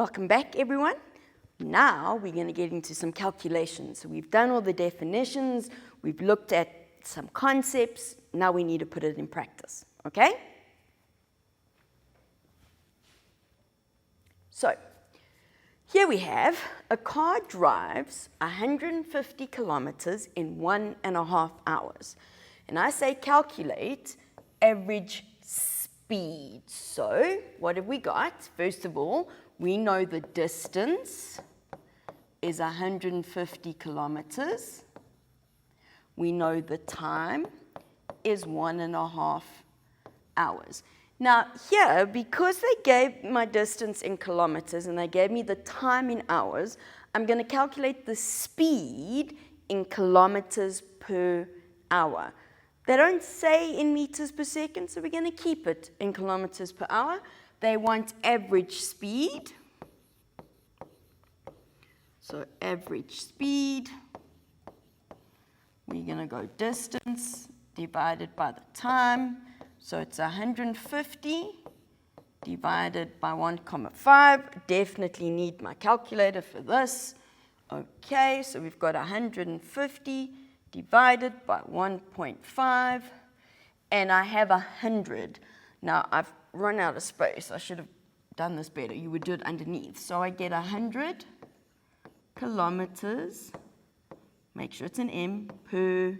Welcome back, everyone. Now we're going to get into some calculations. So we've done all the definitions, we've looked at some concepts, now we need to put it in practice, okay? So, here we have a car drives 150 kilometers in 1.5 hours. And I say calculate average speed. So, what have we got? First of all, we know the distance is 150 kilometers. We know the time is 1.5 hours. Now here, because they gave my distance in kilometers and they gave me the time in hours, I'm going to calculate the speed in kilometers per hour. They don't say in meters per second, so we're going to keep it in kilometers per hour. They want average speed. So average speed, we're going to go distance divided by the time. So it's 150 divided by 1,5. Definitely need my calculator for this. Okay, so we've got 150 divided by 1.5, and I have 100. Now, I've run out of space. I should have done this better. You would do it underneath. So I get 100 kilometers, make sure it's an M, per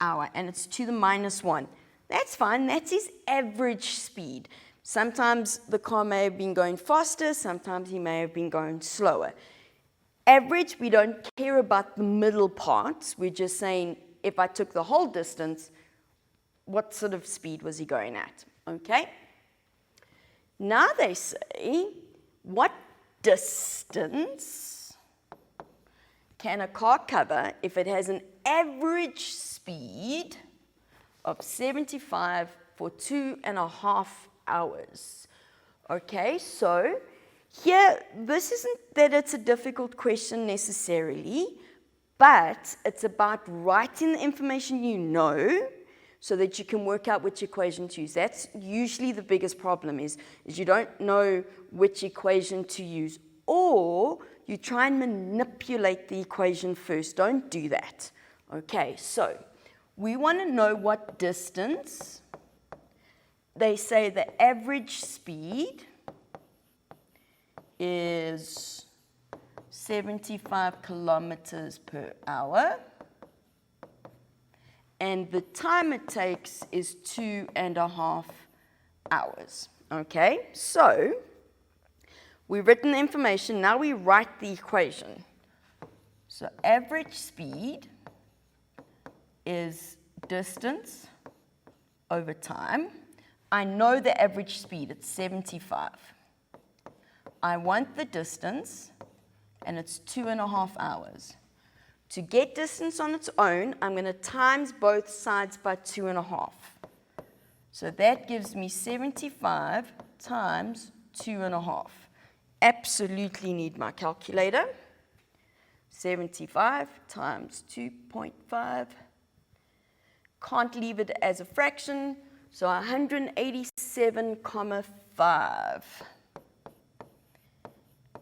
hour, and it's to the -1. That's fine, that's his average speed. Sometimes the car may have been going faster, sometimes he may have been going slower. Average, we don't care about the middle parts, we're just saying if I took the whole distance, what sort of speed was he going at, okay? Now they say, what distance can a car cover if it has an average speed of 75 for 2.5 hours? Okay, so here, this isn't that it's a difficult question necessarily, but it's about writing the information you know so that you can work out which equation to use. That's usually the biggest problem is you don't know which equation to use, or you try and manipulate the equation first. Don't do that. Okay, so we want to know what distance. They say the average speed is 75 kilometers per hour, and the time it takes is 2.5 hours. Okay, so we've written the information, now we write the equation. So average speed is distance over time. I know the average speed, it's 75. I want the distance, and it's 2.5 hours. To get distance on its own, I'm going to times both sides by 2.5. So that gives me 75 times 2.5. Absolutely need my calculator. 75 times 2.5. Can't leave it as a fraction, so 187,5.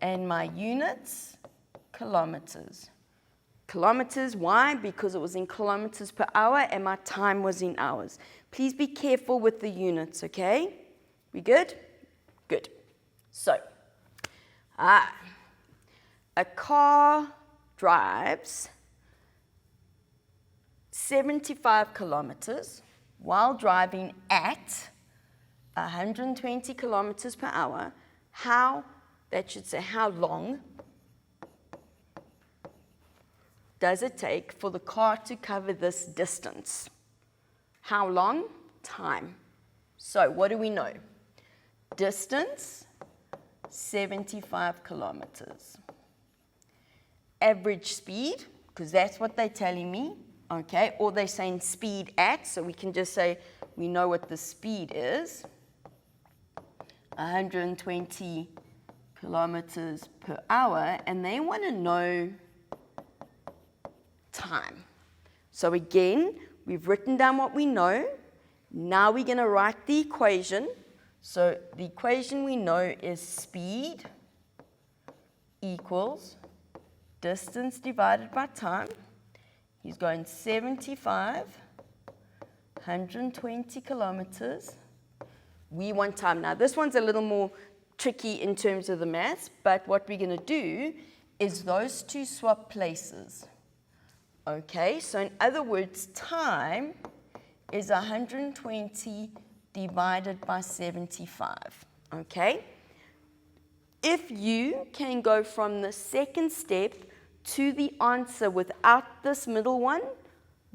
And my units, kilometers. Kilometers, why? Because it was in kilometers per hour and my time was in hours. Please be careful with the units, okay? We good? Good. So, a car drives 75 kilometers while driving at 120 kilometers per hour. That should say how long does it take for the car to cover this distance? How long? Time. So what do we know? Distance, 75 kilometers. Average speed, because that's what they're telling me, okay? Or they're saying speed at, so we can just say we know what the speed is. 120 kilometers per hour, and they want to know time. So again, we've written down what we know. Now we're going to write the equation. So the equation we know is speed equals distance divided by time. He's going 75, 120 kilometers. We want time. Now, this one's a little more tricky in terms of the maths, but what we're going to do is those two swap places. Okay, so in other words, time is 120 divided by 75. Okay? If you can go from the second step to the answer without this middle one,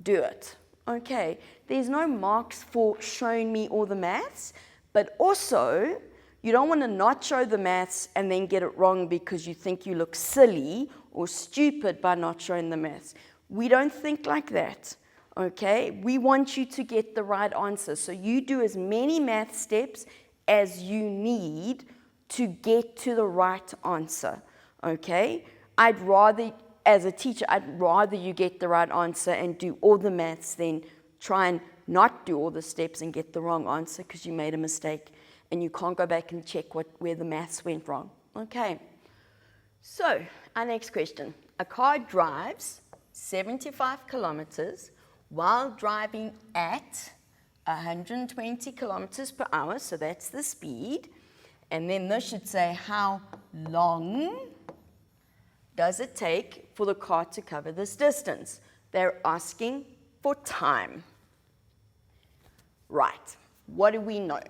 do it. Okay, there's no marks for showing me all the maths, but also you don't want to not show the maths and then get it wrong because you think you look silly or stupid by not showing the maths. We don't think like that, okay? We want you to get the right answer. So you do as many math steps as you need to get to the right answer, okay? I'd rather, as a teacher, I'd rather you get the right answer and do all the maths than try and not do all the steps and get the wrong answer because you made a mistake and you can't go back and check where the maths went wrong. Okay, so our next question. A car drives 75 kilometers while driving at 120 kilometers per hour, so that's the speed. And then this should say, how long does it take for the car to cover this distance? They're asking for time. Right, what do we know?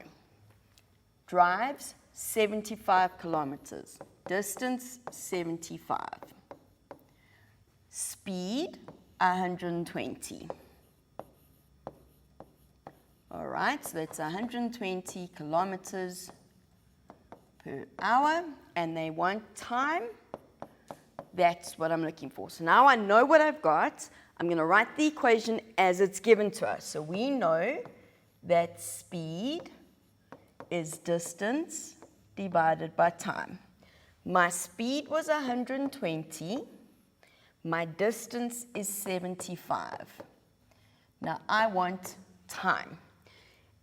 Drives 75 kilometers, distance 75. Speed 120. All right, so that's 120 kilometers per hour, and they want time. That's what I'm looking for. So now I know what I've got. I'm going to write the equation as it's given to us. So we know that speed is distance divided by time. My speed was 120. My distance is 75. Now I want time.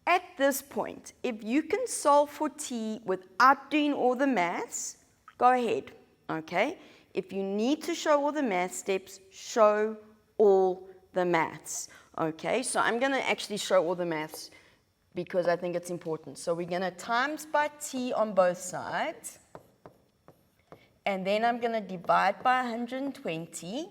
At this point, if you can solve for t without doing all the maths, go ahead, okay? If you need to show all the math steps, show all the maths, okay? So I'm going to actually show all the maths because I think it's important. So we're going to times by t on both sides, and then I'm going to divide by 120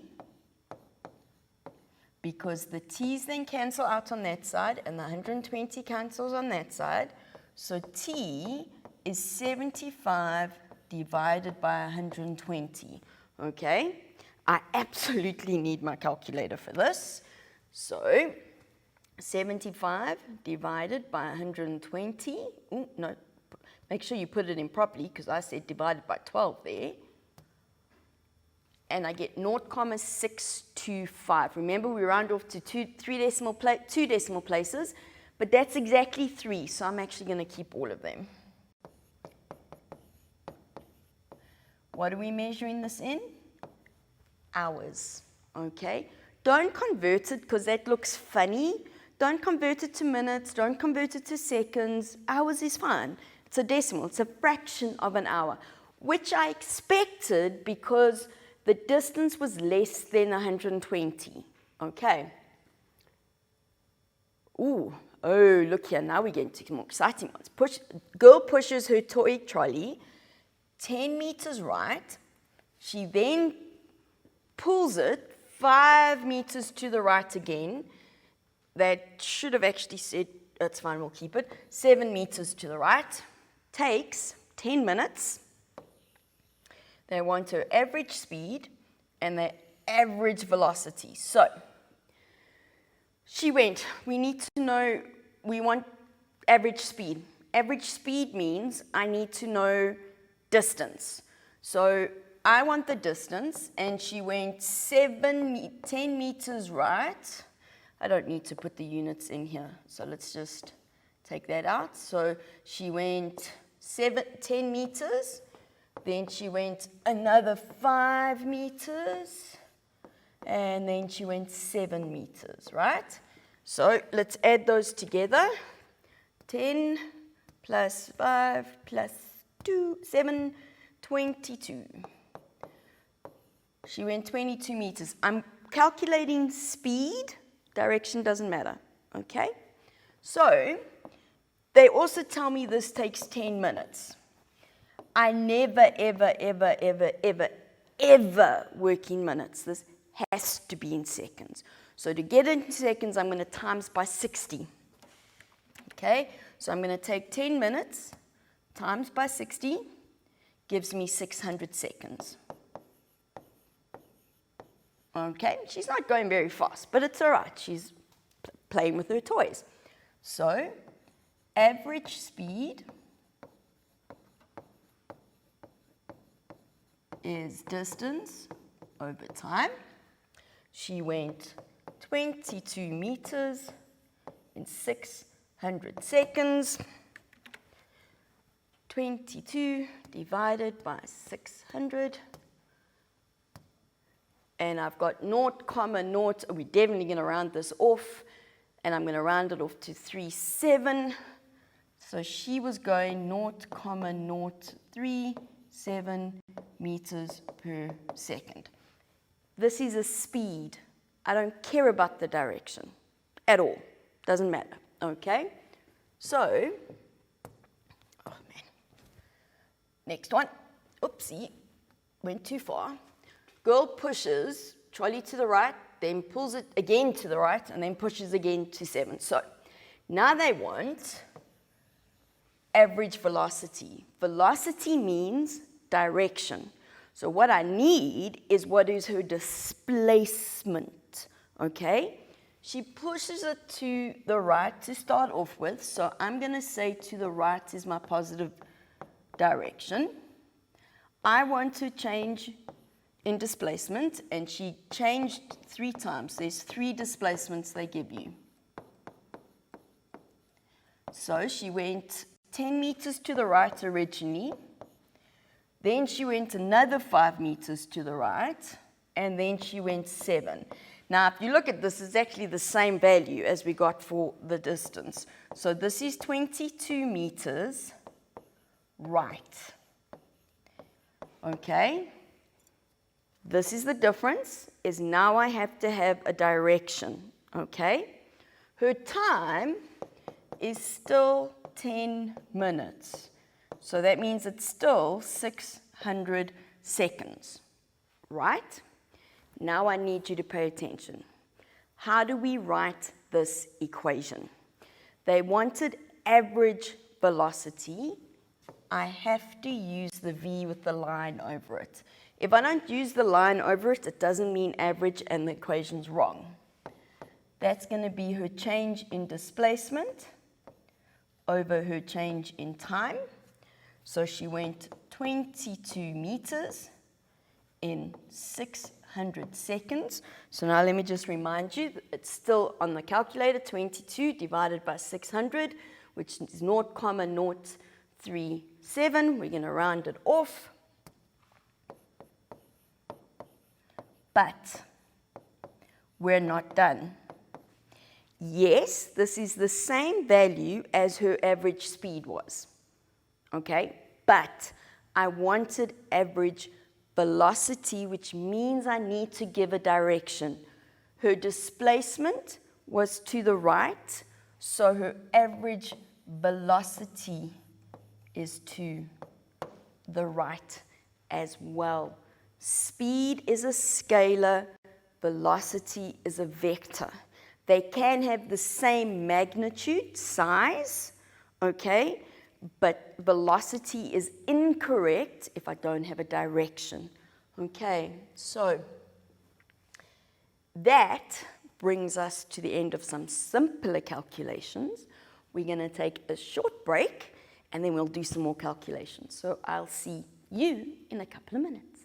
because the t's then cancel out on that side and the 120 cancels on that side. So t is 75 divided by 120, okay? I absolutely need my calculator for this. So 75 divided by 120, oh, no, make sure you put it in properly because I said divided by 12 there. And I get 0.625. Remember, we round off to two decimal places, but that's exactly 3, so I'm actually going to keep all of them. What are we measuring this in? Hours, okay? Don't convert it because that looks funny. Don't convert it to minutes. Don't convert it to seconds. Hours is fine. It's a decimal. It's a fraction of an hour, which I expected because the distance was less than 120, okay? Ooh, oh, look here, now we're getting to more exciting ones. Girl pushes her toy trolley 10 meters right. She then pulls it 5 meters to the right again. That should have actually said, that's fine, we'll keep it. 7 meters to the right. Takes 10 minutes. They want her average speed and their average velocity. So she went, we need to know, we want average speed. Average speed means I need to know distance. So I want the distance, and she went 10 meters right. I don't need to put the units in here, so let's just take that out. So she went 10 meters. Then she went another 5 meters, and then she went 7 meters, right? So let's add those together. 10 plus 5 plus 2, 7, 22. She went 22 meters. I'm calculating speed. Direction doesn't matter, okay? So, they also tell me this takes 10 minutes. I never, ever, ever, ever, ever, ever work in minutes. This has to be in seconds. So to get it in seconds, I'm going to times by 60. Okay, so I'm going to take 10 minutes times by 60, gives me 600 seconds. Okay, she's not going very fast, but it's all right. She's playing with her toys. So, average speed is distance over time. She went 22 meters in 600 seconds. 22 divided by 600. And I've got 0,0. We're definitely going to round this off. And I'm going to round it off to 37. So she was going 0,037 meters per second. This is a speed. I don't care about the direction at all. Doesn't matter. Okay? So, oh man. Next one. Oopsie. Went too far. Girl pushes trolley to the right, then pulls it again to the right, and then pushes again to 7. So now they want average velocity. Velocity means direction. So what I need is what is her displacement, okay? She pushes it to the right to start off with, so I'm going to say to the right is my positive direction. I want to change in displacement, and she changed 3 times. There's 3 displacements they give you. So she went 10 meters to the right originally, then she went another 5 meters to the right, and then she went 7. Now, if you look at this, it's actually the same value as we got for the distance. So this is 22 meters right. Okay? This is the difference, is now I have to have a direction, okay? Her time is still 10 minutes. So that means it's still 600 seconds, right? Now I need you to pay attention. How do we write this equation? They wanted average velocity. I have to use the V with the line over it. If I don't use the line over it, it doesn't mean average and the equation's wrong. That's going to be her change in displacement over her change in time. So she went 22 meters in 600 seconds. So now let me just remind you, it's still on the calculator, 22 divided by 600, which is 0,037. We're going to round it off. But we're not done. Yes, this is the same value as her average speed was. Okay? But I wanted average velocity, which means I need to give a direction. Her displacement was to the right, so her average velocity is to the right as well. Speed is a scalar, velocity is a vector. They can have the same magnitude, size, okay, but velocity is incorrect if I don't have a direction. Okay, so that brings us to the end of some simpler calculations. We're going to take a short break, and then we'll do some more calculations. So I'll see you in a couple of minutes.